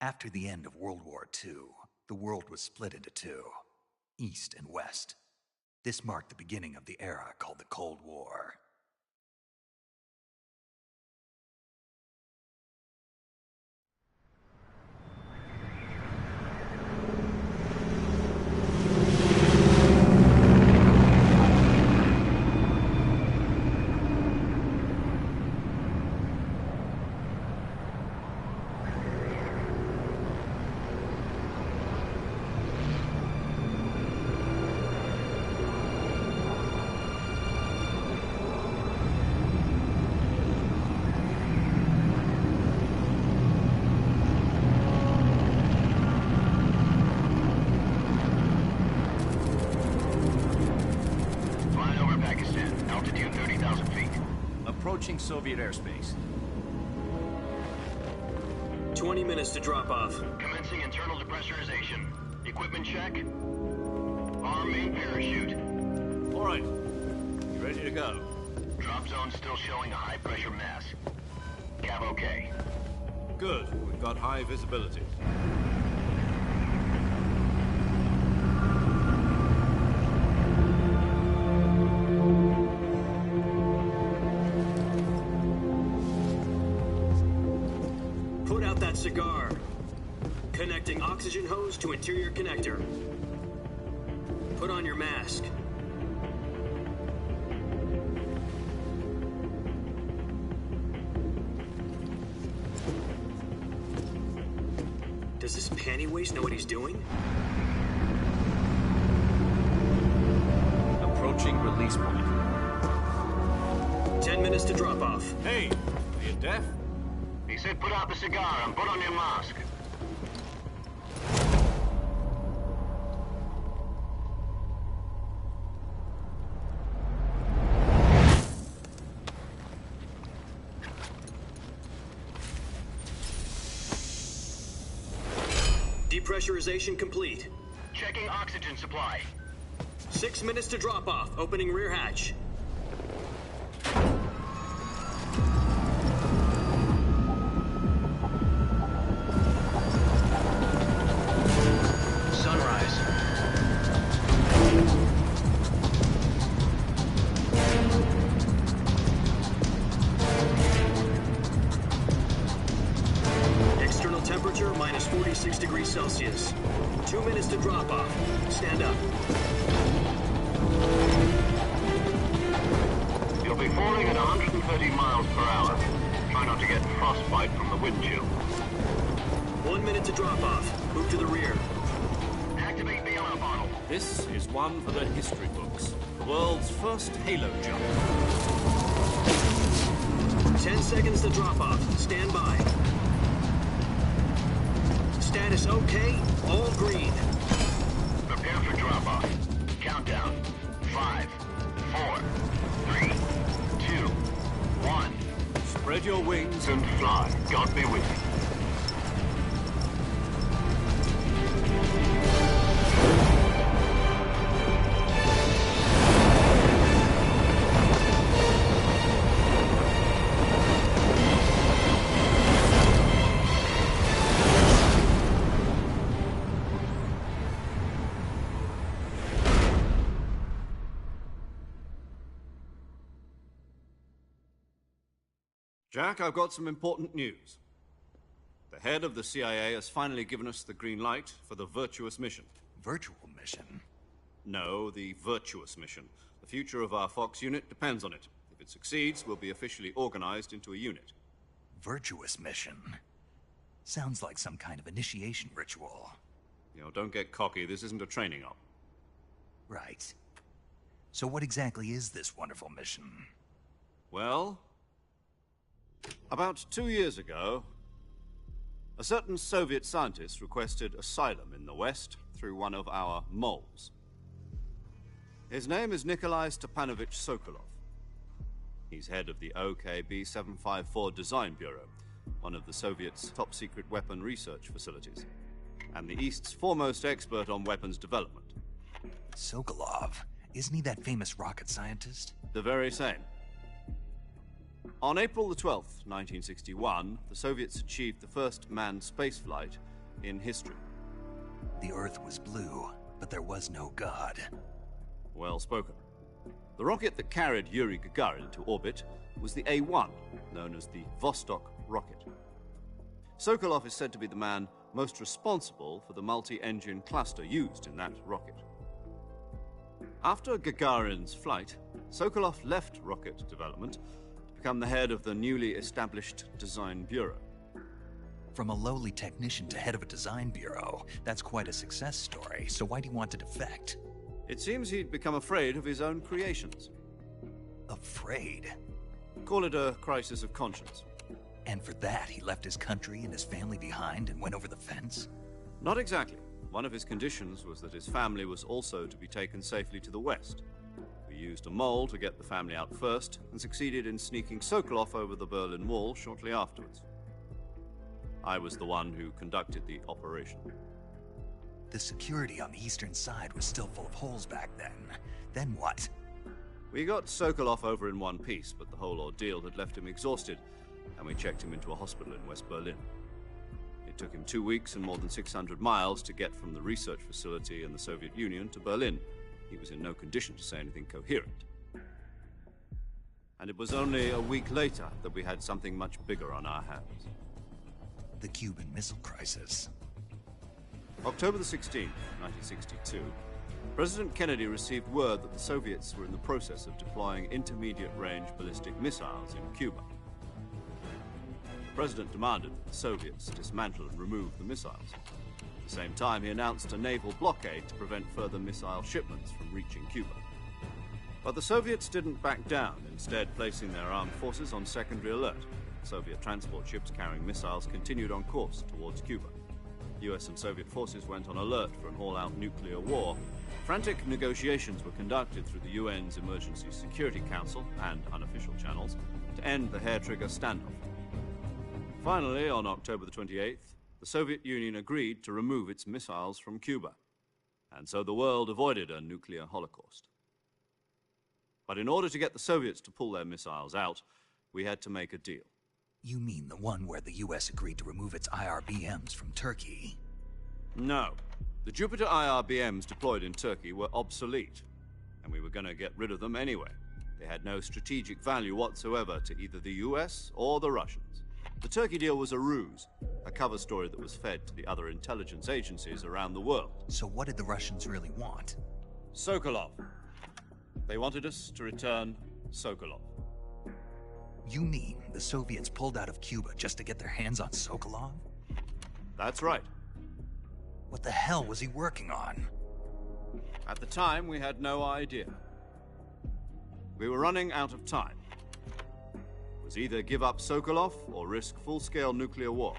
After the end of World War II, the world was split into two, East and West. This marked the beginning of the era called the Cold War. Approaching Soviet airspace. 20 minutes to drop off. Commencing internal depressurization. Equipment check. Arm main parachute. All right. You ready to go? Drop zone still showing a high pressure mass. Cav okay. Good. We've got high visibility. Cigar. Connecting oxygen hose to interior connector. Put on your mask. Does this panty waste know what he's doing? Approaching release point. 10 minutes to drop off. Hey, are you deaf? He said put out the cigar and put on your mask. Depressurization complete. Checking oxygen supply. 6 minutes to drop off. Opening rear hatch. Temperature minus 46 degrees Celsius. 2 minutes to drop off. Stand up. You'll be falling at 130 miles per hour. Try not to get frostbite from the wind chill. 1 minute to drop off. Move to the rear. Activate bailout bottle. This is one for the history books. The world's first halo jump. 10 seconds to drop off. Stand by. Status okay, all green. Prepare for drop-off. Countdown. 5, 4, 3, 2, 1. Spread your wings And fly. God be with you. Jack, I've got some important news. The head of the CIA has finally given us the green light for the virtuous mission. Virtual mission? No, the virtuous mission. The future of our Fox unit depends on it. If it succeeds, we'll be officially organized into a unit. Virtuous mission? Sounds like some kind of initiation ritual. Don't get cocky. This isn't a training op. Right. So what exactly is this wonderful mission? Well, about 2 years ago, a certain Soviet scientist requested asylum in the West through one of our moles. His name is Nikolai Stepanovich Sokolov. He's head of the OKB 754 Design Bureau, one of the Soviets' top-secret weapon research facilities, and the East's foremost expert on weapons development. Sokolov? Isn't he that famous rocket scientist? The very same. On April the 12th, 1961, the Soviets achieved the first manned spaceflight in history. The Earth was blue, but there was no God. Well spoken. The rocket that carried Yuri Gagarin to orbit was the A-1, known as the Vostok rocket. Sokolov is said to be the man most responsible for the multi-engine cluster used in that rocket. After Gagarin's flight, Sokolov left rocket development to become the head of the newly established Design Bureau. From a lowly technician to head of a design bureau, that's quite a success story, so why'd he want to defect? It seems he'd become afraid of his own creations. Afraid? Call it a crisis of conscience. And for that, he left his country and his family behind and went over the fence? Not exactly. One of his conditions was that his family was also to be taken safely to the West. We used a mole to get the family out first, and succeeded in sneaking Sokolov over the Berlin Wall shortly afterwards. I was the one who conducted the operation. The security on the eastern side was still full of holes back then. Then what? We got Sokolov over in one piece, but the whole ordeal had left him exhausted, and we checked him into a hospital in West Berlin. It took him 2 weeks and more than 600 miles to get from the research facility in the Soviet Union to Berlin. He was in no condition to say anything coherent. And it was only a week later that we had something much bigger on our hands. The Cuban Missile Crisis. October the 16th, 1962, President Kennedy received word that the Soviets were in the process of deploying intermediate-range ballistic missiles in Cuba. The President demanded that the Soviets dismantle and remove the missiles. At the same time, he announced a naval blockade to prevent further missile shipments from reaching Cuba. But the Soviets didn't back down, instead placing their armed forces on secondary alert. Soviet transport ships carrying missiles continued on course towards Cuba. US and Soviet forces went on alert for an all-out nuclear war. Frantic negotiations were conducted through the UN's Emergency Security Council and unofficial channels to end the hair-trigger standoff. Finally, on October the 28th, the Soviet Union agreed to remove its missiles from Cuba, and so the world avoided a nuclear holocaust. But in order to get the Soviets to pull their missiles out, we had to make a deal. You mean the one where the US agreed to remove its IRBMs from Turkey? No. The Jupiter IRBMs deployed in Turkey were obsolete, and we were going to get rid of them anyway. They had no strategic value whatsoever to either the US or the Russians. The Turkey deal was a ruse, a cover story that was fed to the other intelligence agencies around the world. So what did the Russians really want? Sokolov. They wanted us to return Sokolov. You mean the Soviets pulled out of Cuba just to get their hands on Sokolov? That's right. What the hell was he working on? At the time, we had no idea. We were running out of time. It was either give up Sokolov or risk full-scale nuclear war.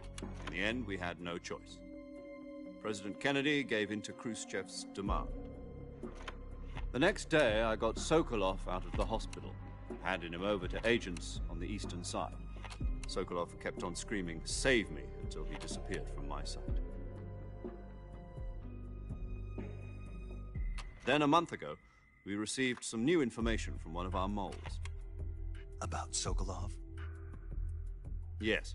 In the end, we had no choice. President Kennedy gave in to Khrushchev's demand. The next day, I got Sokolov out of the hospital, handing him over to agents on the eastern side. Sokolov kept on screaming, "Save me," until he disappeared from my sight. Then, a month ago, we received some new information from one of our moles. About Sokolov? Yes.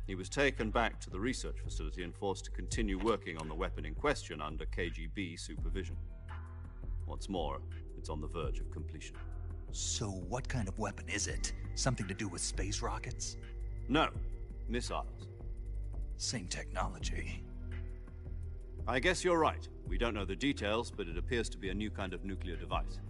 He was taken back to the research facility and forced to continue working on the weapon in question under KGB supervision. What's more, it's on the verge of completion. So what kind of weapon is it? Something to do with space rockets? No, missiles. Same technology. I guess you're right. We don't know the details, but it appears to be a new kind of nuclear device.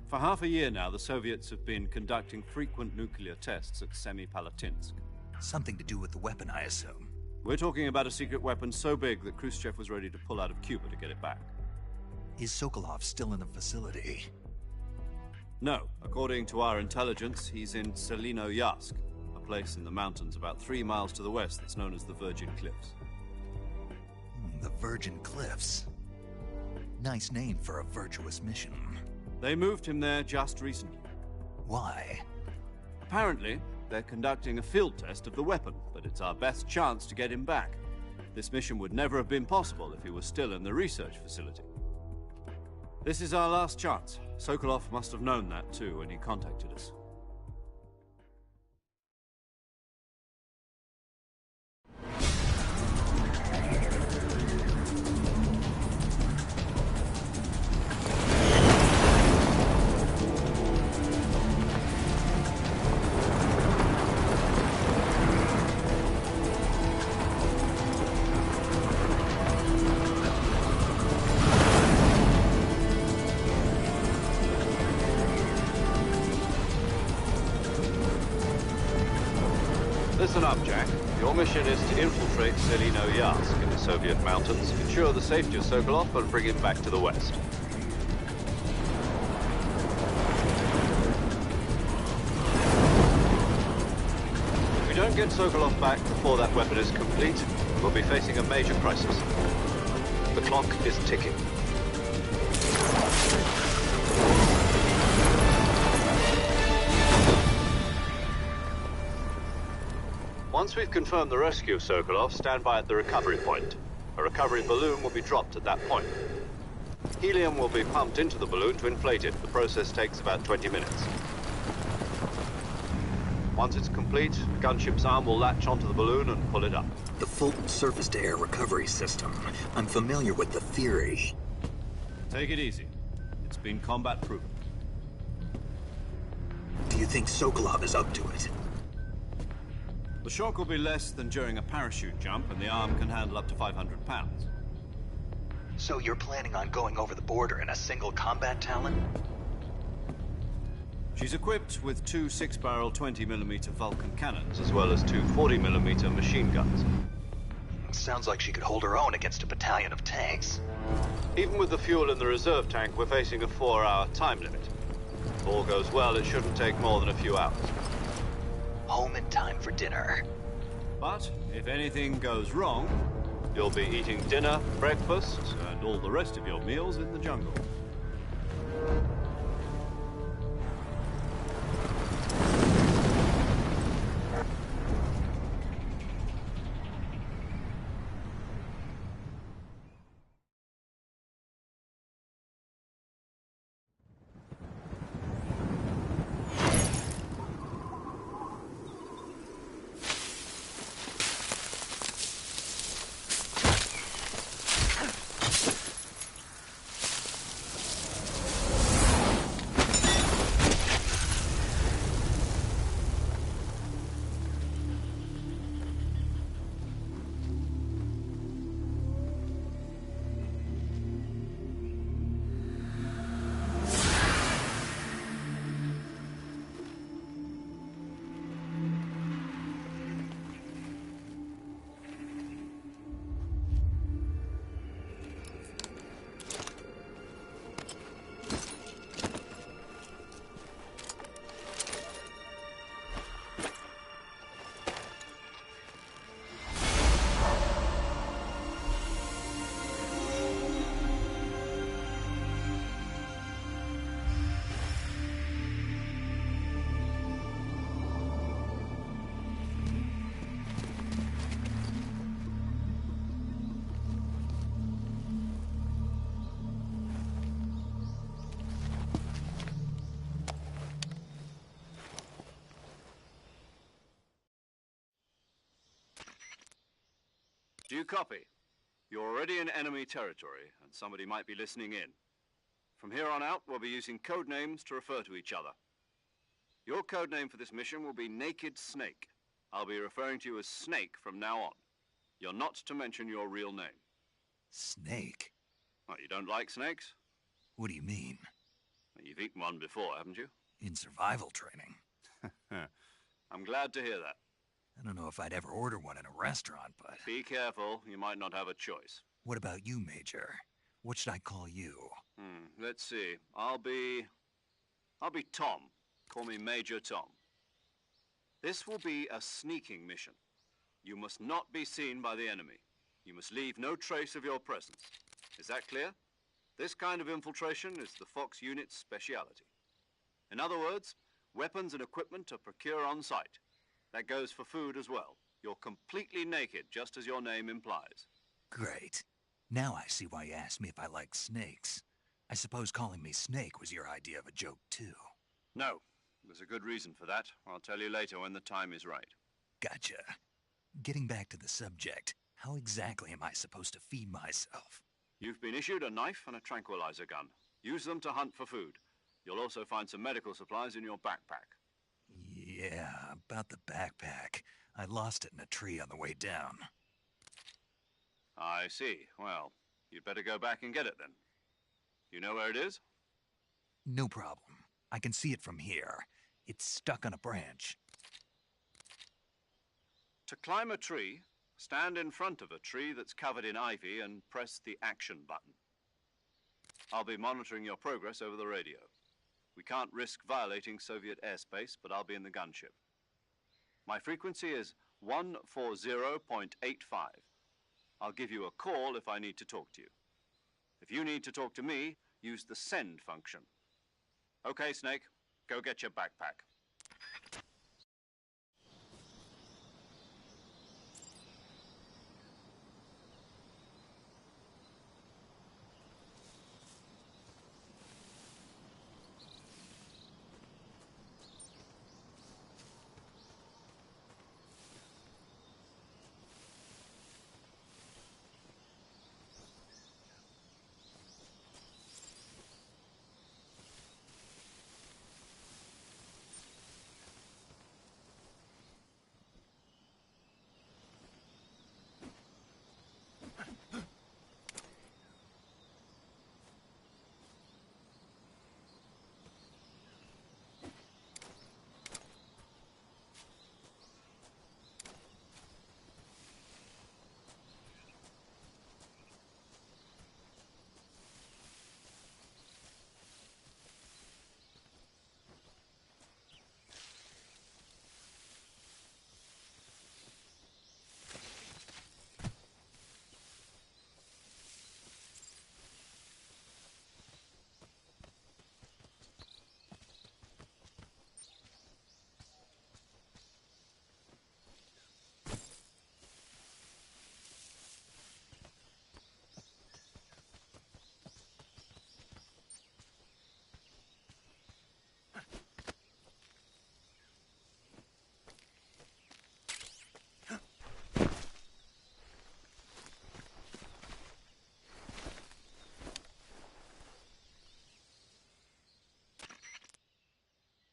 For half a year now, the Soviets have been conducting frequent nuclear tests at Semipalatinsk. Something to do with the weapon, I assume. We're talking about a secret weapon so big that Khrushchev was ready to pull out of Cuba to get it back. Is Sokolov still in the facility? No. According to our intelligence, he's in Selino-Yarsk, a place in the mountains about 3 miles to the west that's known as the Virgin Cliffs. The Virgin Cliffs. Nice name for a virtuous mission. They moved him there just recently. Why? Apparently, they're conducting a field test of the weapon, but it's our best chance to get him back. This mission would never have been possible if he was still in the research facility. This is our last chance. Sokolov must have known that too when he contacted us. Listen up, Jack. Your mission is to infiltrate Selino-Yarsk in the Soviet mountains, ensure the safety of Sokolov, and bring him back to the west. If we don't get Sokolov back before that weapon is complete, we'll be facing a major crisis. The clock is ticking. Once we've confirmed the rescue of Sokolov, stand by at the recovery point. A recovery balloon will be dropped at that point. Helium will be pumped into the balloon to inflate it. The process takes about 20 minutes. Once it's complete, the gunship's arm will latch onto the balloon and pull it up. The Fulton surface-to-air recovery system. I'm familiar with the theory. Take it easy. It's been combat-proven. Do you think Sokolov is up to it? The shock will be less than during a parachute jump, and the arm can handle up to 500 pounds. So you're planning on going over the border in a single combat Talon? She's equipped with 2 6-barrel 20mm Vulcan cannons, as well as 2 40mm machine guns. Sounds like she could hold her own against a battalion of tanks. Even with the fuel in the reserve tank, we're facing a 4-hour time limit. If all goes well, it shouldn't take more than a few hours. Home in time for dinner. But if anything goes wrong, you'll be eating dinner, breakfast, and all the rest of your meals in the jungle. Do you copy? You're already in enemy territory, and somebody might be listening in. From here on out, we'll be using code names to refer to each other. Your code name for this mission will be Naked Snake. I'll be referring to you as Snake from now on. You're not to mention your real name. Snake? What, you don't like snakes? What do you mean? You've eaten one before, haven't you? In survival training? I'm glad to hear that. I don't know if I'd ever order one in a restaurant, but... Be careful, you might not have a choice. What about you, Major? What should I call you? Let's see. I'll be Tom. Call me Major Tom. This will be a sneaking mission. You must not be seen by the enemy. You must leave no trace of your presence. Is that clear? This kind of infiltration is the Fox unit's speciality. In other words, weapons and equipment are procured on site. That goes for food as well. You're completely naked, just as your name implies. Great. Now I see why you asked me if I like snakes. I suppose calling me Snake was your idea of a joke, too. No. There's a good reason for that. I'll tell you later when the time is right. Gotcha. Getting back to the subject, how exactly am I supposed to feed myself? You've been issued a knife and a tranquilizer gun. Use them to hunt for food. You'll also find some medical supplies in your backpack. Yeah, about the backpack. I lost it in a tree on the way down. I see. Well, you'd better go back and get it then. You know where it is? No problem. I can see it from here. It's stuck on a branch. To climb a tree, stand in front of a tree that's covered in ivy and press the action button. I'll be monitoring your progress over the radio. We can't risk violating Soviet airspace, but I'll be in the gunship. My frequency is 140.85. I'll give you a call if I need to talk to you. If you need to talk to me, use the send function. Okay, Snake, go get your backpack.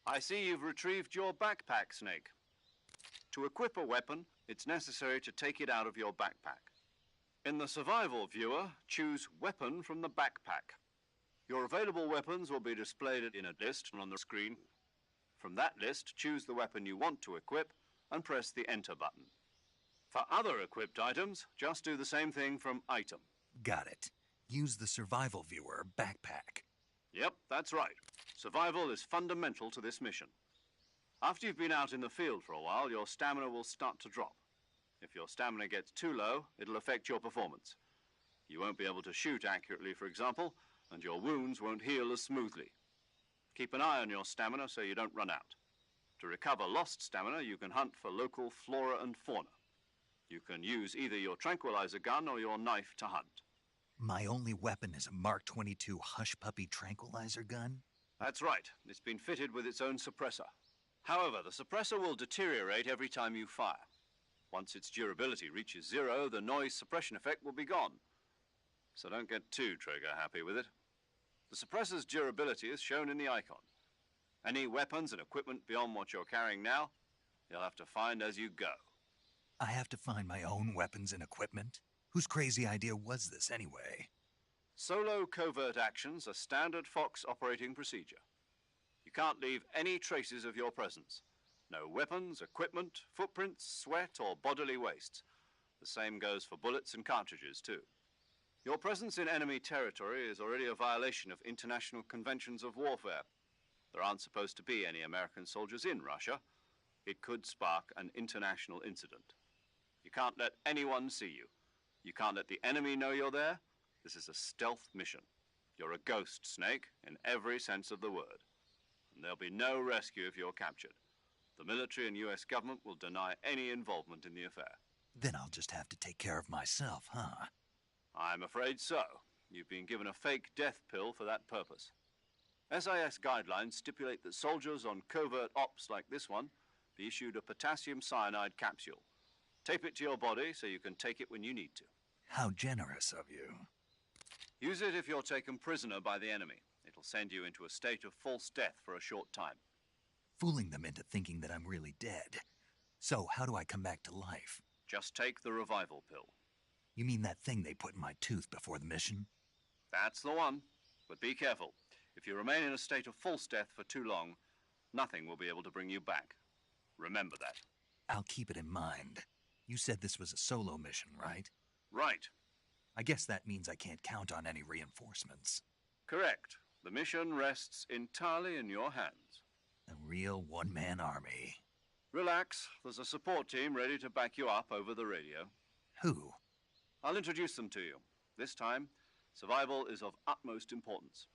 I see you've retrieved your backpack, Snake. To equip a weapon, it's necessary to take it out of your backpack. In the survival viewer, choose Weapon from the backpack. Your available weapons will be displayed in a list on the screen. From that list, choose the weapon you want to equip and press the Enter button. For other equipped items, just do the same thing from Item. Got it. Use the survival viewer backpack. Yep, that's right. Survival is fundamental to this mission. After you've been out in the field for a while, your stamina will start to drop. If your stamina gets too low, it'll affect your performance. You won't be able to shoot accurately, for example, and your wounds won't heal as smoothly. Keep an eye on your stamina so you don't run out. To recover lost stamina, you can hunt for local flora and fauna. You can use either your tranquilizer gun or your knife to hunt. My only weapon is a Mark 22 Hush Puppy tranquilizer gun? That's right. It's been fitted with its own suppressor. However, the suppressor will deteriorate every time you fire. Once its durability reaches 0, the noise suppression effect will be gone. So don't get too trigger-happy with it. The suppressor's durability is shown in the icon. Any weapons and equipment beyond what you're carrying now, You'll have to find as you go. I have to find my own weapons and equipment? Whose crazy idea was this, anyway? Solo covert actions are standard Fox operating procedure. You can't leave any traces of your presence. No weapons, equipment, footprints, sweat, or bodily waste. The same goes for bullets and cartridges, too. Your presence in enemy territory is already a violation of international conventions of warfare. There aren't supposed to be any American soldiers in Russia. It could spark an international incident. You can't let anyone see you. You can't let the enemy know you're there. This is a stealth mission. You're a ghost, Snake, in every sense of the word. And there'll be no rescue if you're captured. The military and US government will deny any involvement in the affair. Then I'll just have to take care of myself, huh? I'm afraid so. You've been given a fake death pill for that purpose. SIS guidelines stipulate that soldiers on covert ops like this one be issued a potassium cyanide capsule. Tape it to your body so you can take it when you need to. How generous of you. Use it if you're taken prisoner by the enemy. It'll send you into a state of false death for a short time. Fooling them into thinking that I'm really dead. So, how do I come back to life? Just take the revival pill. You mean that thing they put in my tooth before the mission? That's the one. But be careful. If you remain in a state of false death for too long, nothing will be able to bring you back. Remember that. I'll keep it in mind. You said this was a solo mission, right? Right. I guess that means I can't count on any reinforcements. Correct. The mission rests entirely in your hands. A real one-man army. Relax. There's a support team ready to back you up over the radio. Who? I'll introduce them to you. This time, survival is of utmost importance.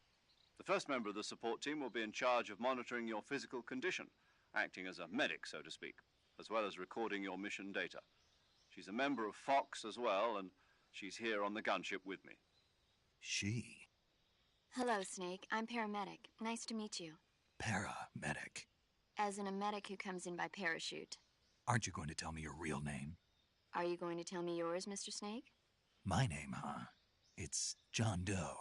The first member of the support team will be in charge of monitoring your physical condition, acting as a medic, so to speak, as well as recording your mission data. She's a member of Fox as well, and she's here on the gunship with me. She? Hello, Snake. I'm paramedic. Nice to meet you. Paramedic. As in a medic who comes in by parachute. Aren't you going to tell me your real name? Are you going to tell me yours, Mr. Snake? My name, huh? It's John Doe.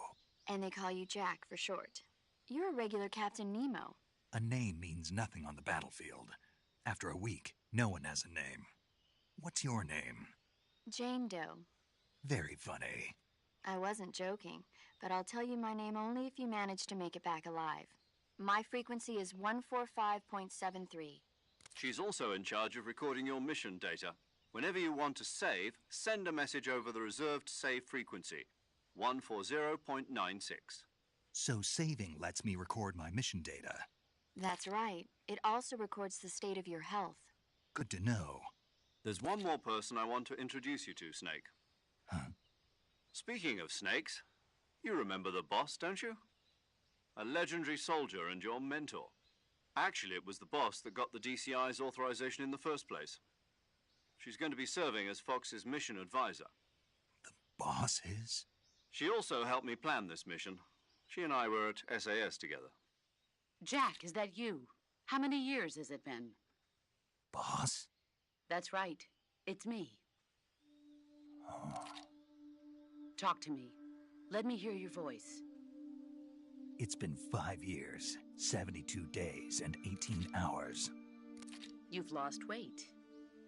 And they call you Jack for short. You're a regular Captain Nemo. A name means nothing on the battlefield. After a week, no one has a name. What's your name? Jane Doe. Very funny. I wasn't joking, but I'll tell you my name only if you manage to make it back alive. My frequency is 145.73. She's also in charge of recording your mission data. Whenever you want to save, send a message over the reserved save frequency, 140.96. So saving lets me record my mission data. That's right. It also records the state of your health. Good to know. There's one more person I want to introduce you to, Snake. Huh? Speaking of snakes, you remember the boss, don't you? A legendary soldier and your mentor. Actually, it was the boss that got the DCI's authorization in the first place. She's going to be serving as Fox's mission advisor. The boss is? She also helped me plan this mission. She and I were at SAS together. Jack, is that you? How many years has it been? Boss? That's right. It's me. Oh. Talk to me. Let me hear your voice. It's been 5 years, 72 days, and 18 hours. You've lost weight.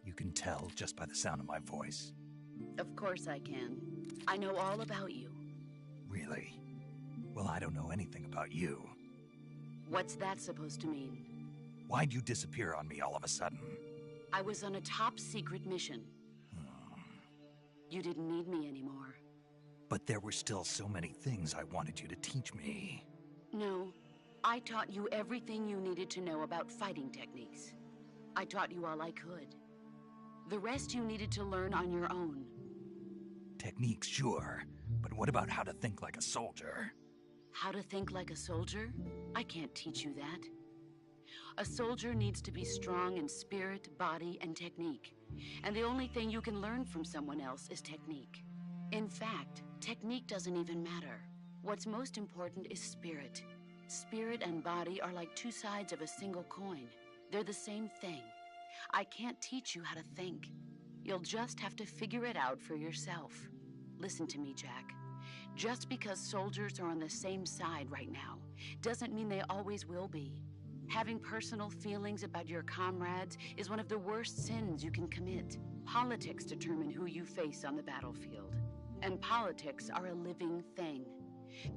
You can tell just by the sound of my voice. Of course I can. I know all about you. Really? Well, I don't know anything about you. What's that supposed to mean? Why'd you disappear on me all of a sudden? I was on a top-secret mission. You didn't need me anymore. But there were still so many things I wanted you to teach me. No. I taught you everything you needed to know about fighting techniques. I taught you all I could. The rest you needed to learn on your own. Techniques, sure. But what about how to think like a soldier? How to think like a soldier? I can't teach you that. A soldier needs to be strong in spirit, body, and technique. And the only thing you can learn from someone else is technique. In fact, technique doesn't even matter. What's most important is spirit. Spirit and body are like two sides of a single coin. They're the same thing. I can't teach you how to think. You'll just have to figure it out for yourself. Listen to me, Jack. Just because soldiers are on the same side right now doesn't mean they always will be. Having personal feelings about your comrades is one of the worst sins you can commit. Politics determine who you face on the battlefield. And politics are a living thing.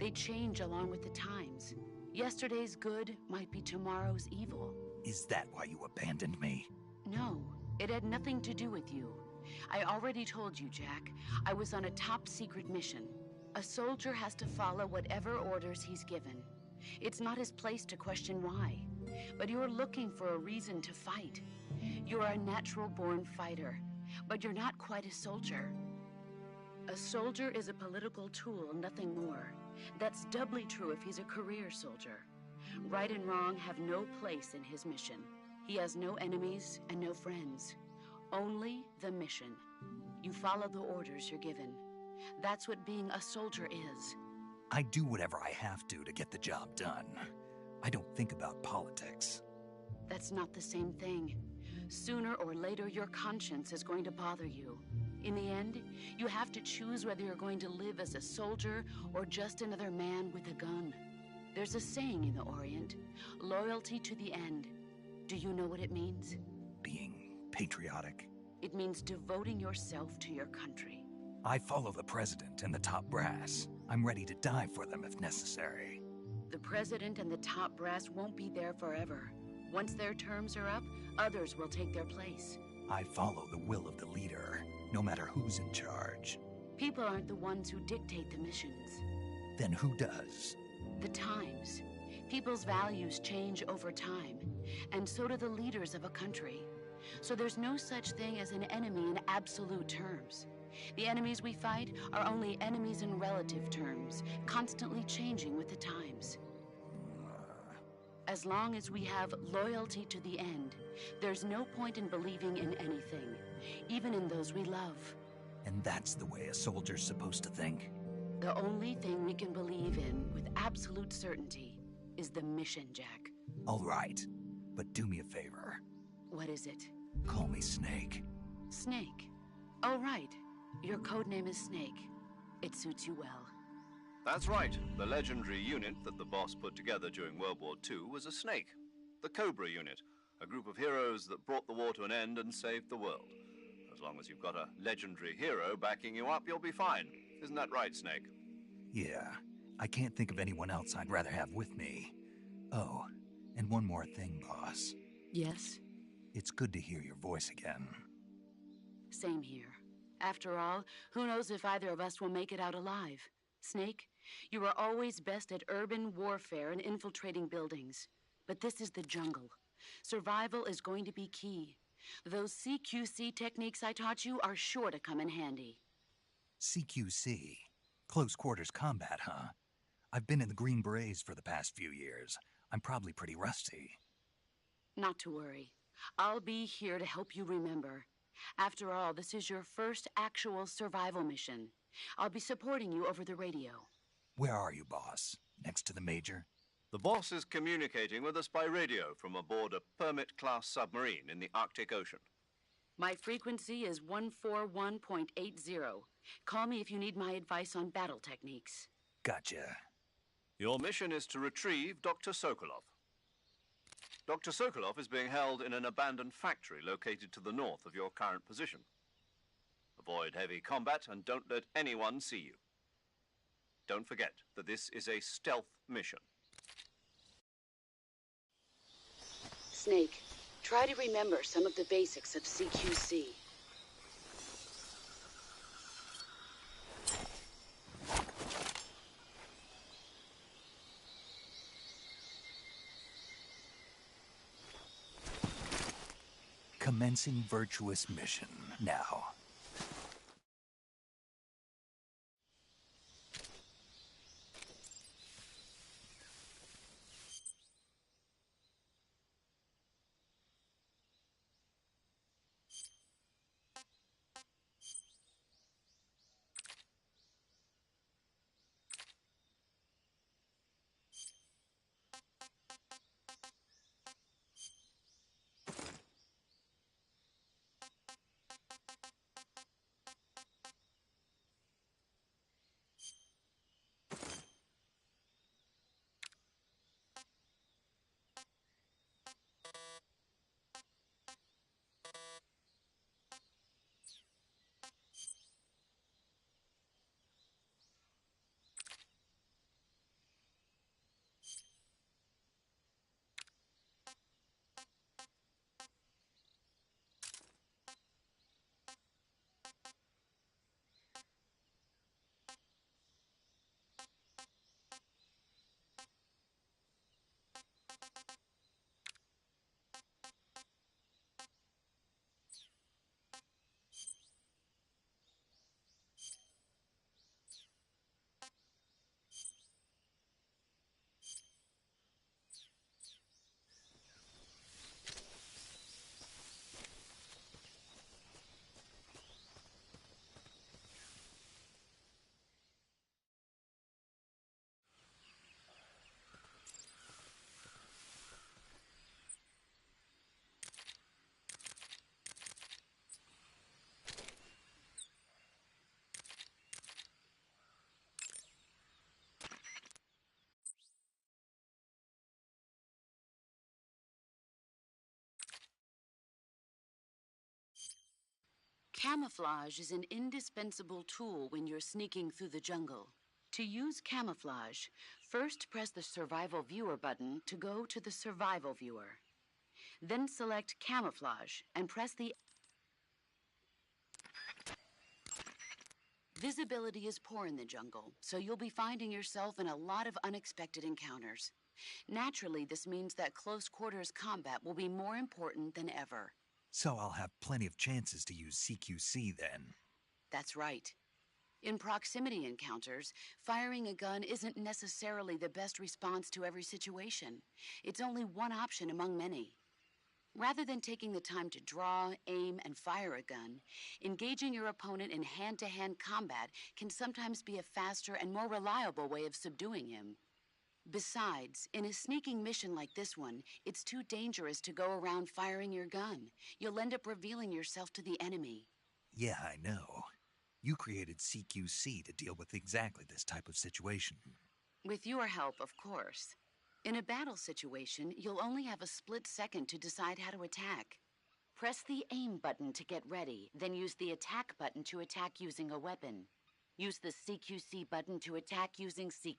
They change along with the times. Yesterday's good might be tomorrow's evil. Is that why you abandoned me? No, it had nothing to do with you. I already told you, Jack. I was on a top-secret mission. A soldier has to follow whatever orders he's given. It's not his place to question why. But you're looking for a reason to fight. You're a natural-born fighter, but you're not quite a soldier. A soldier is a political tool, nothing more. That's doubly true if he's a career soldier. Right and wrong have no place in his mission. He has no enemies and no friends. Only the mission. You follow the orders you're given. That's what being a soldier is. I do whatever I have to get the job done. I don't think about politics. That's not the same thing. Sooner or later, your conscience is going to bother you. In the end, you have to choose whether you're going to live as a soldier or just another man with a gun. There's a saying in the Orient, loyalty to the end. Do you know what it means? Being patriotic. It means devoting yourself to your country. I follow the president and the top brass. I'm ready to die for them if necessary. The president and the top brass won't be there forever. Once their terms are up, others will take their place. I follow the will of the leader, no matter who's in charge. People aren't the ones who dictate the missions. Then who does? The times. People's values change over time, and so do the leaders of a country. So there's no such thing as an enemy in absolute terms. The enemies we fight are only enemies in relative terms, constantly changing with the times. As long as we have loyalty to the end, there's no point in believing in anything, even in those we love. And that's the way a soldier's supposed to think? The only thing we can believe in with absolute certainty is the mission, Jack. All right, but do me a favor. What is it? Call me Snake. Snake? Oh, right. Your codename is Snake. It suits you well. That's right. The legendary unit that the boss put together during World War II was a snake. The Cobra unit, a group of heroes that brought the war to an end and saved the world. As long as you've got a legendary hero backing you up, you'll be fine. Isn't that right, Snake? Yeah, I can't think of anyone else I'd rather have with me. Oh, and one more thing, boss. Yes? It's good to hear your voice again. Same here. After all, who knows if either of us will make it out alive? Snake, you are always best at urban warfare and infiltrating buildings. But this is the jungle. Survival is going to be key. Those CQC techniques I taught you are sure to come in handy. CQC? Close quarters combat, huh? I've been in the Green Berets for the past few years. I'm probably pretty rusty. Not to worry. I'll be here to help you remember. After all, this is your first actual survival mission. I'll be supporting you over the radio. Where are you, boss? Next to the Major? The boss is communicating with us by radio from aboard a Permit-class submarine in the Arctic Ocean. My frequency is 141.80. Call me if you need my advice on battle techniques. Gotcha. Your mission is to retrieve Dr. Sokolov. Dr. Sokolov is being held in an abandoned factory located to the north of your current position. Avoid heavy combat and don't let anyone see you. Don't forget that this is a stealth mission. Snake, try to remember some of the basics of CQC. Commencing virtuous mission now. Camouflage is an indispensable tool when you're sneaking through the jungle. To use camouflage, first press the Survival Viewer button to go to the Survival Viewer. Then select Camouflage and press the... Visibility is poor in the jungle, so you'll be finding yourself in a lot of unexpected encounters. Naturally, this means that close quarters combat will be more important than ever. So I'll have plenty of chances to use CQC then. That's right. In proximity encounters, firing a gun isn't necessarily the best response to every situation. It's only one option among many. Rather than taking the time to draw, aim, and fire a gun, engaging your opponent in hand-to-hand combat can sometimes be a faster and more reliable way of subduing him. Besides, in a sneaking mission like this one, it's too dangerous to go around firing your gun. You'll end up revealing yourself to the enemy. Yeah, I know. You created CQC to deal with exactly this type of situation. With your help, of course. In a battle situation, you'll only have a split second to decide how to attack. Press the aim button to get ready, then use the attack button to attack using a weapon. Use the CQC button to attack using CQC.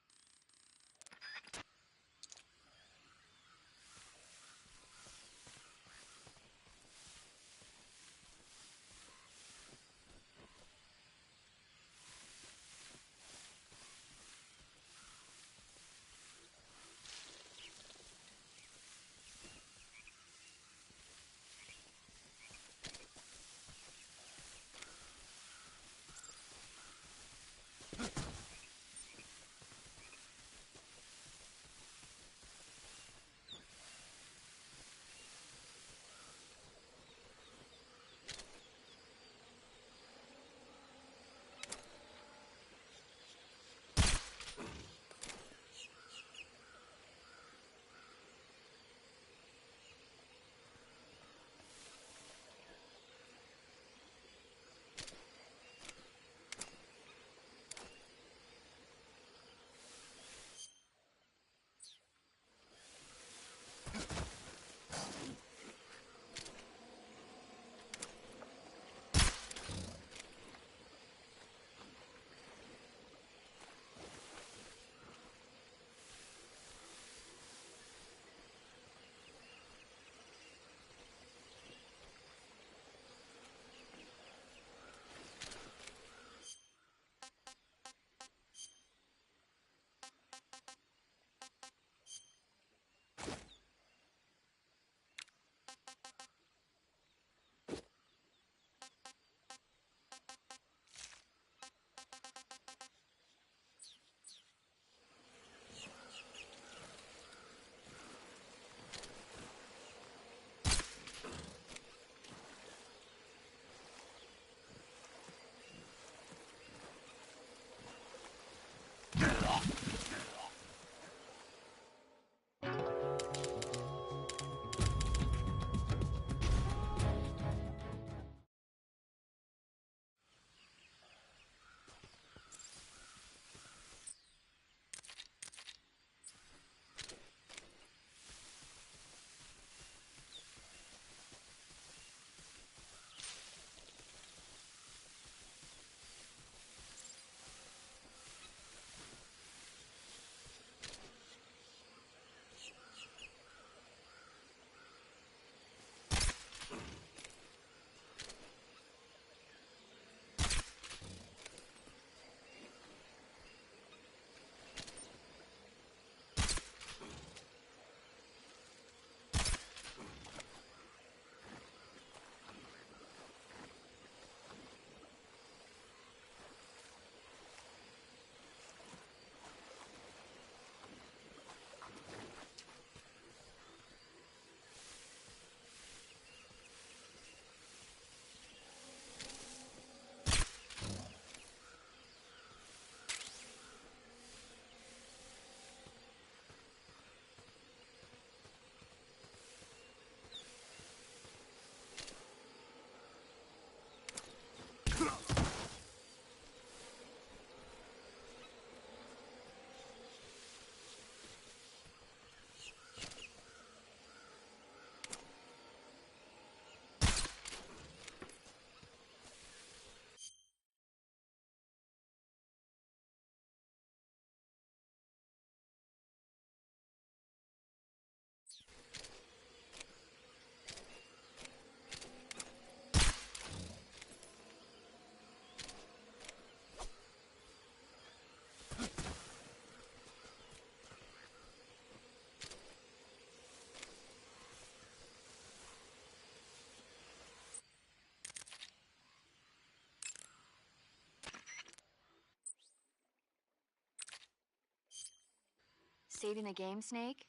Saving the game, Snake?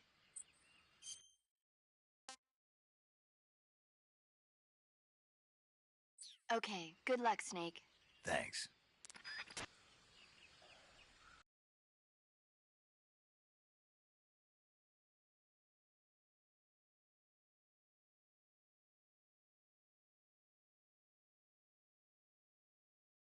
Okay, good luck, Snake. Thanks.